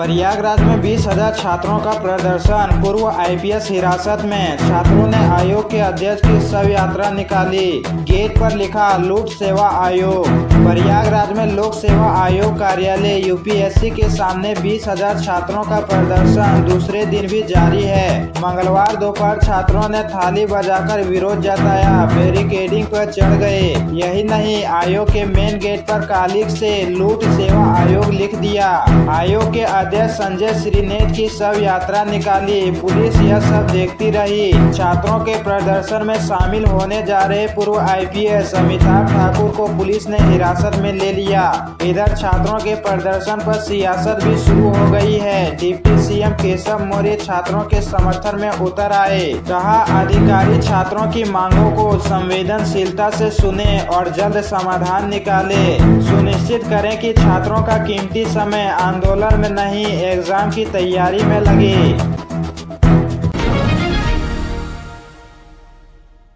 प्रयागराज में 20,000 छात्रों का प्रदर्शन। पूर्व आईपीएस हिरासत में। छात्रों ने आयोग के अध्यक्ष की शव यात्रा निकाली। गेट पर लिखा लूट सेवा आयोग। प्रयागराज में लोक सेवा आयोग कार्यालय यूपीएससी के सामने 20,000 छात्रों का प्रदर्शन दूसरे दिन भी जारी है। मंगलवार दोपहर छात्रों ने थाली बजाकर विरोध जताया, बैरिकेडिंग पर चढ़ गए। यही नहीं, आयोग के मेन गेट पर कालिख से लूट सेवा आयोग लिख दिया। आयोग के अध्यक्ष संजय श्रीनेत की शव यात्रा निकाली। पुलिस यह सब देखती रही। छात्रों के प्रदर्शन में शामिल होने जा रहे पूर्व आईपीएस अमिताभ ठाकुर को पुलिस ने हिरासत में ले लिया। इधर छात्रों के प्रदर्शन पर सियासत भी शुरू हो गई है। डिप्टी सीएम केशव मौर्य छात्रों के समर्थन में उतर आए। कहा, अधिकारी छात्रों की मांगों को संवेदनशीलता से सुने और जल्द समाधान निकाले। सुनिश्चित करें कि छात्रों का कीमती समय आंदोलन में नहीं, एग्जाम की तैयारी में लगे।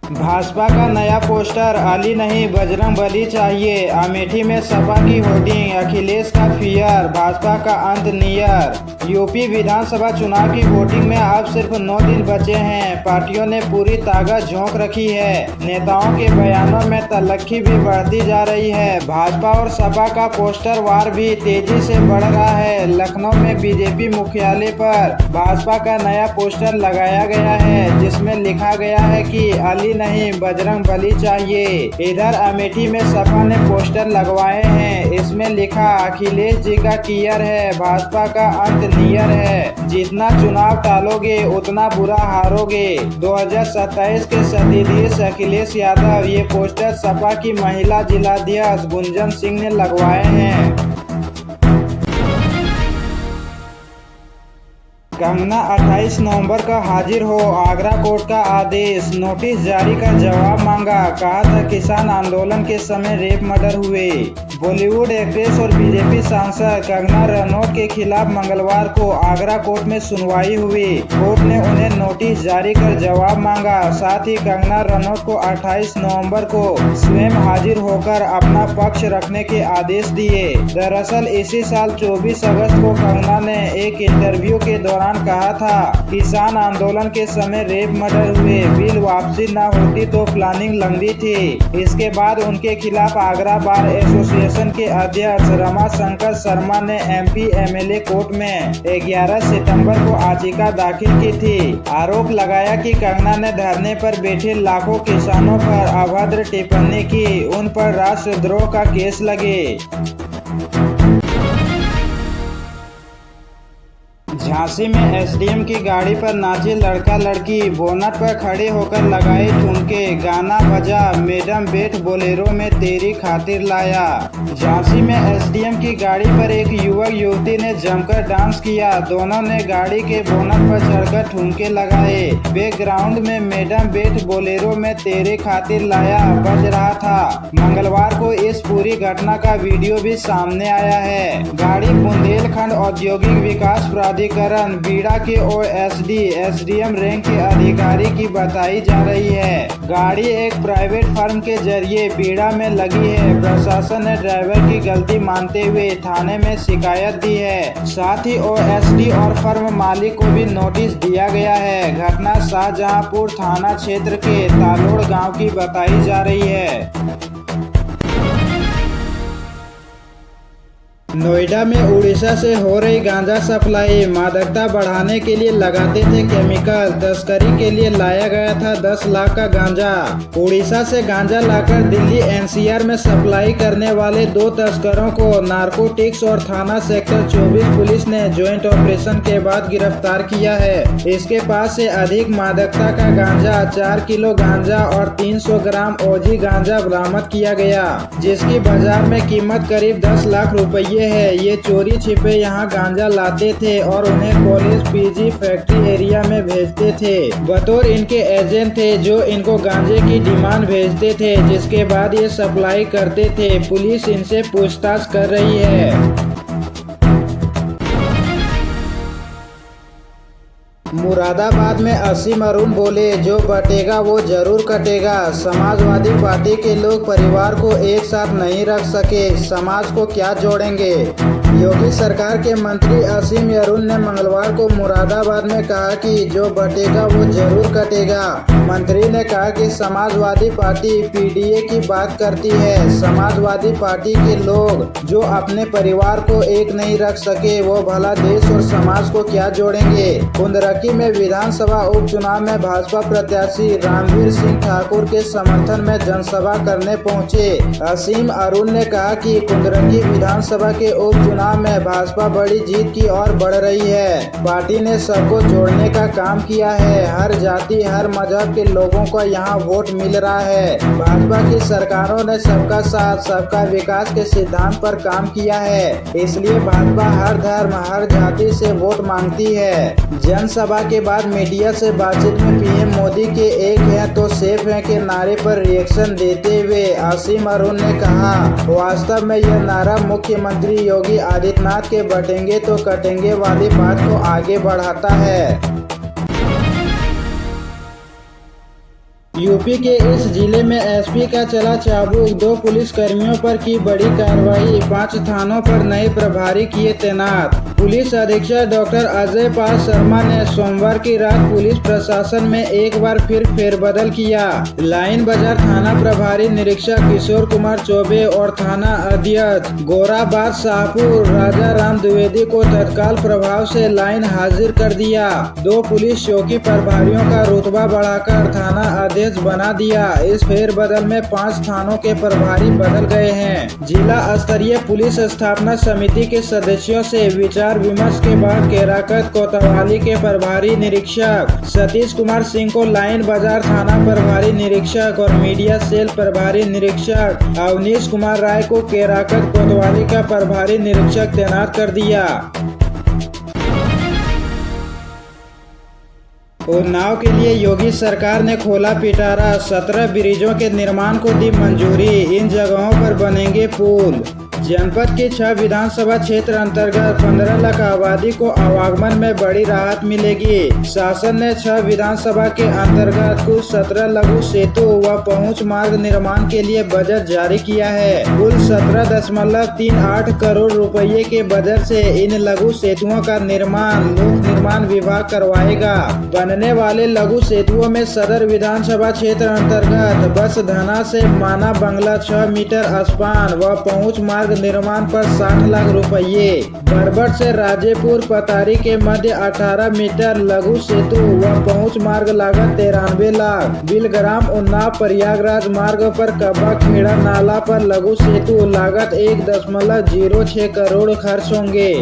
भाजपा का नया पोस्टर, अली नहीं बजरंगबली चाहिए। अमेठी में सपा की होर्डिंग, अखिलेश का फियर, भाजपा का अंत नियर। यूपी विधानसभा चुनाव की वोटिंग में अब सिर्फ 9 दिन बचे हैं। पार्टियों ने पूरी ताकत झोंक रखी है। नेताओं के बयानों में तल्खी भी बढ़ती जा रही है। भाजपा और सपा का पोस्टर वार भी तेजी से बढ़ रहा है। लखनऊ में बीजेपी मुख्यालय पर भाजपा का नया पोस्टर लगाया गया है, जिसमें लिखा गया है कि अली नहीं बजरंगबली चाहिए। इधर अमेठी में सपा ने पोस्टर लगवाए हैं। इसमें लिखा अखिलेश जी का कियर है, भाजपा का अंत नियर है। जितना चुनाव टालोगे उतना बुरा हारोगे। 2027 के सतीधीश अखिलेश यादव। ये पोस्टर सपा की महिला जिलाध्यक्ष गुंजन सिंह ने लगवाए हैं। कंगना 28 नवंबर का हाजिर हो, आगरा कोर्ट का आदेश। नोटिस जारी कर जवाब मांगा। कहा था किसान आंदोलन के समय रेप मर्डर हुए। बॉलीवुड एक्ट्रेस और बीजेपी सांसद कंगना रनौत के खिलाफ मंगलवार को आगरा कोर्ट में सुनवाई हुई। कोर्ट ने उन्हें नोटिस जारी कर जवाब मांगा। साथ ही कंगना रनौत को 28 नवंबर को स्वयं हाजिर होकर अपना पक्ष रखने के आदेश दिए। दरअसल इसी साल 24 अगस्त को कंगना ने एक इंटरव्यू के दौरान कहा था, किसान आंदोलन के समय रेप मर्डर हुए, बिल वापसी न होती तो प्लानिंग लंबी थी। इसके बाद उनके खिलाफ आगरा बार एसोसिएशन के अध्यक्ष रमाशंकर शर्मा ने एमपी एमएलए कोर्ट में 11 सितंबर को याचिका दाखिल की थी। आरोप लगाया कि कंगना ने धरने पर बैठे लाखों किसानों पर अभद्र टिप्पणी की, उन पर राष्ट्रद्रोह का केस लगे। झांसी में एसडीएम की गाड़ी पर नाचे लड़का लड़की, बोनट पर खड़े होकर लगाए ठुमके, गाना बजा, मैडम बैठ बोलेरो में तेरी खातिर लाया। झांसी में एसडीएम की गाड़ी पर एक युवक युवती ने जमकर डांस किया। दोनों ने गाड़ी के बोनट पर चढ़कर ठुमके लगाए। बैकग्राउंड में मैडम बैठ बोलेरो में तेरे खातिर लाया बज रहा था। मंगलवार को इस पूरी घटना का वीडियो भी सामने आया है। गाड़ी बुंदेलखंड औद्योगिक विकास प्राधिकरण बीड़ा के ओएसडी एसडीएम रैंक के अधिकारी की बताई जा रही है। गाड़ी एक प्राइवेट फर्म के जरिए बीड़ा में लगी है। प्रशासन ने ड्राइवर की गलती मानते हुए थाने में शिकायत दी है। साथ ही ओएसडी और फर्म मालिक को भी नोटिस दिया गया है। घटना शाहजहांपुर थाना क्षेत्र के तालोड़ गांव की बताई जा रही है। नोएडा में उड़ीसा से हो रही गांजा सप्लाई। मादकता बढ़ाने के लिए लगाते थे केमिकल, तस्करी के लिए लाया गया था 10 लाख का गांजा। उड़ीसा से गांजा लाकर दिल्ली एनसीआर में सप्लाई करने वाले 2 तस्करों को नारकोटिक्स और थाना सेक्टर 24 पुलिस ने ज्वाइंट ऑपरेशन के बाद गिरफ्तार किया है। इसके पास से अधिक मादकता का गांजा, 4 किलो गांजा और 300 ग्राम ओजी गांजा बरामद किया गया, जिसकी बाजार में कीमत करीब 10 लाख रुपये है। ये चोरी छिपे यहाँ गांजा लाते थे और उन्हें कॉलेज पीजी फैक्ट्री एरिया में भेजते थे। बतौर इनके एजेंट थे जो इनको गांजे की डिमांड भेजते थे, जिसके बाद ये सप्लाई करते थे। पुलिस इनसे पूछताछ कर रही है। मुरादाबाद में असीम अरुण बोले, जो बटेगा वो जरूर कटेगा। समाजवादी पार्टी के लोग परिवार को एक साथ नहीं रख सके, समाज को क्या जोड़ेंगे। योगी सरकार के मंत्री असीम अरुण ने मंगलवार को मुरादाबाद में कहा कि जो बटेगा वो जरूर कटेगा। मंत्री ने कहा कि समाजवादी पार्टी पीडीए की बात करती है। समाजवादी पार्टी के लोग जो अपने परिवार को एक नहीं रख सके, वो भला देश और समाज को क्या जोड़ेंगे। कुंदरकी में विधानसभा उपचुनाव में भाजपा प्रत्याशी रणवीर सिंह ठाकुर के समर्थन में जनसभा करने पहुंचे। असीम अरुण ने कहा कि कुंदरकी विधानसभा के उपचुनाव में भाजपा बड़ी जीत की ओर बढ़ रही है। पार्टी ने सबको जोड़ने का काम किया है। हर जाति हर मजहब के लोगों को यहाँ वोट मिल रहा है। भाजपा की सरकारों ने सबका साथ सबका विकास के सिद्धांत पर काम किया है, इसलिए भाजपा हर धर्म हर जाति से वोट मांगती है। जनसभा के बाद मीडिया से बातचीत में पीएम मोदी के एक है तो सेफ है के नारे पर रिएक्शन देते हुए असीम अरुण ने कहा, वास्तव में यह नारा मुख्यमंत्री योगी आदित्यनाथ के बटेंगे तो कटेंगे वाली बात को आगे बढ़ाता है। यूपी के इस जिले में एसपी का चला चाबुक, 2 पुलिस कर्मियों पर की बड़ी कार्रवाई, 5 थानों पर नए प्रभारी किए तैनात। पुलिस अधीक्षक डॉक्टर अजय पाल शर्मा ने सोमवार की रात पुलिस प्रशासन में एक बार फिर फेरबदल किया। लाइन बाजार थाना प्रभारी निरीक्षक किशोर कुमार चौबे और थाना अध्यक्ष गोराबाद शाहपुर राजा राम द्विवेदी को तत्काल प्रभाव से लाइन हाजिर कर दिया। 2 पुलिस चौकी प्रभारियों का रुतबा बढ़ाकर थाना अध्यक्ष बना दिया। इस फेरबदल में 5 थानों के प्रभारी बदल गए हैं। जिला स्तरीय पुलिस स्थापना समिति के सदस्यों से विचार विमर्श के बाद केराकत कोतवाली के प्रभारी निरीक्षक सतीश कुमार सिंह को लाइन बाजार थाना प्रभारी निरीक्षक और मीडिया सेल प्रभारी निरीक्षक अवनीश कुमार राय को केराकत कोतवाली का प्रभारी निरीक्षक तैनात कर दिया। उन्नाव के लिए योगी सरकार ने खोला पिटारा, 17 ब्रिजों के निर्माण को दी मंजूरी। इन जगहों पर बनेंगे पुल। जनपद के 6 विधानसभा क्षेत्र अंतर्गत 15 लाख आबादी को आवागमन में बड़ी राहत मिलेगी। शासन ने 6 विधानसभा के अंतर्गत कुल 17 लघु सेतु व पहुंच मार्ग निर्माण के लिए बजट जारी किया है। कुल 17.38 करोड़ रुपये के बजट से इन लघु सेतुओं का निर्माण लोक निर्माण विभाग करवाएगा। बनने वाले लघु सेतुओं में सदर विधानसभा क्षेत्र अंतर्गत बसधना से माना बंगला 6 मीटर स्पान व पहुंच मार्ग निर्माण पर 60 लाख रुपये। बरबट से राजेपुर पतारी के मध्य 18 मीटर लघु सेतु व पहुंच मार्ग लागत 93 लाख। बिलग्राम उन्नाव प्रयागराज मार्ग पर कब्बा खेड़ा नाला पर लघु सेतु लागत 1.06 करोड़ खर्च होंगे।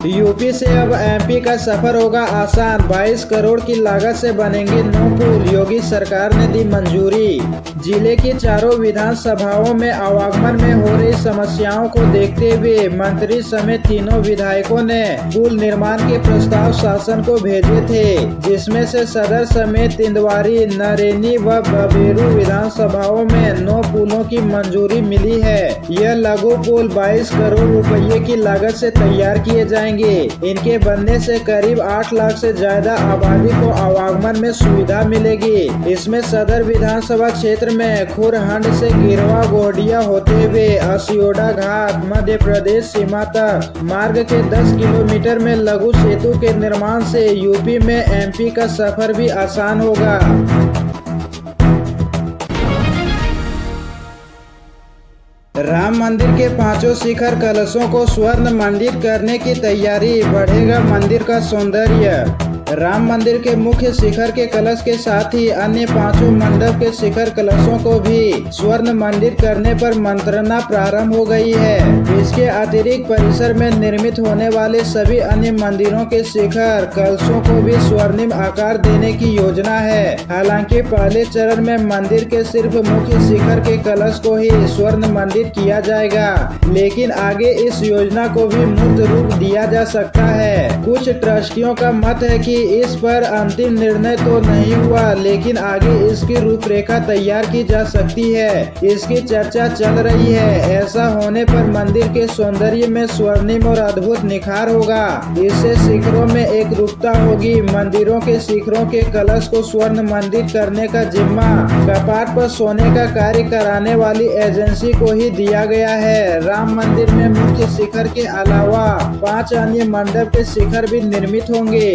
यूपी से अब एमपी का सफर होगा आसान, 22 करोड़ की लागत से बनेंगे 9 पुल, योगी सरकार ने दी मंजूरी। जिले की चारों विधानसभाओं में आवागमन में हो रही समस्याओं को देखते हुए मंत्री समेत तीनों विधायकों ने पुल निर्माण के प्रस्ताव शासन को भेजे थे, जिसमें से सदर समेत तिंदवारी, नरेनी व बबेरू विधानसभाओं में 9 पुलों की मंजूरी मिली है। यह लघु पुल 22 करोड़ रुपये की लागत से तैयार किए जाएंगे। इनके बनने से करीब 8 लाख से ज्यादा आबादी को आवागमन में सुविधा मिलेगी। इसमें सदर विधानसभा क्षेत्र में खुरहंड से गिरवा गोहडिया होते हुए असियोडा घाट मध्य प्रदेश सीमा तक मार्ग के 10 किलोमीटर में लघु सेतु के निर्माण से यूपी में एमपी का सफर भी आसान होगा। राम मंदिर के 5 शिखर कलशों को स्वर्ण मंडित करने की तैयारी, बढ़ेगा मंदिर का सौंदर्य। राम मंदिर के मुख्य शिखर के कलश के साथ ही अन्य 5 मंडप के शिखर कलशों को भी स्वर्ण मंडित करने पर मंत्रणा प्रारंभ हो गई है। इसके अतिरिक्त परिसर में निर्मित होने वाले सभी अन्य मंदिरों के शिखर कलशों को भी स्वर्णिम आकार देने की योजना है। हालांकि पहले चरण में मंदिर के सिर्फ मुख्य शिखर के कलश को ही स्वर्ण मंडित किया जाएगा, लेकिन आगे इस योजना को भी मूर्त रूप दिया जा सकता है। कुछ ट्रस्टियों का मत है कि इस पर अंतिम निर्णय तो नहीं हुआ, लेकिन आगे इसकी रूपरेखा तैयार की जा सकती है। इसकी चर्चा चल रही है। ऐसा होने पर मंदिर के सौंदर्य में स्वर्णिम और अद्भुत निखार होगा। इससे शिखरों में एक रूपता होगी। मंदिरों के शिखरों के कलश को स्वर्ण मंदिर करने का जिम्मा कपाट पर सोने का कार्य कराने वाली एजेंसी को ही दिया गया है। राम मंदिर में मुख्य शिखर के अलावा 5 अन्य मंडप के शिखर भी निर्मित होंगे।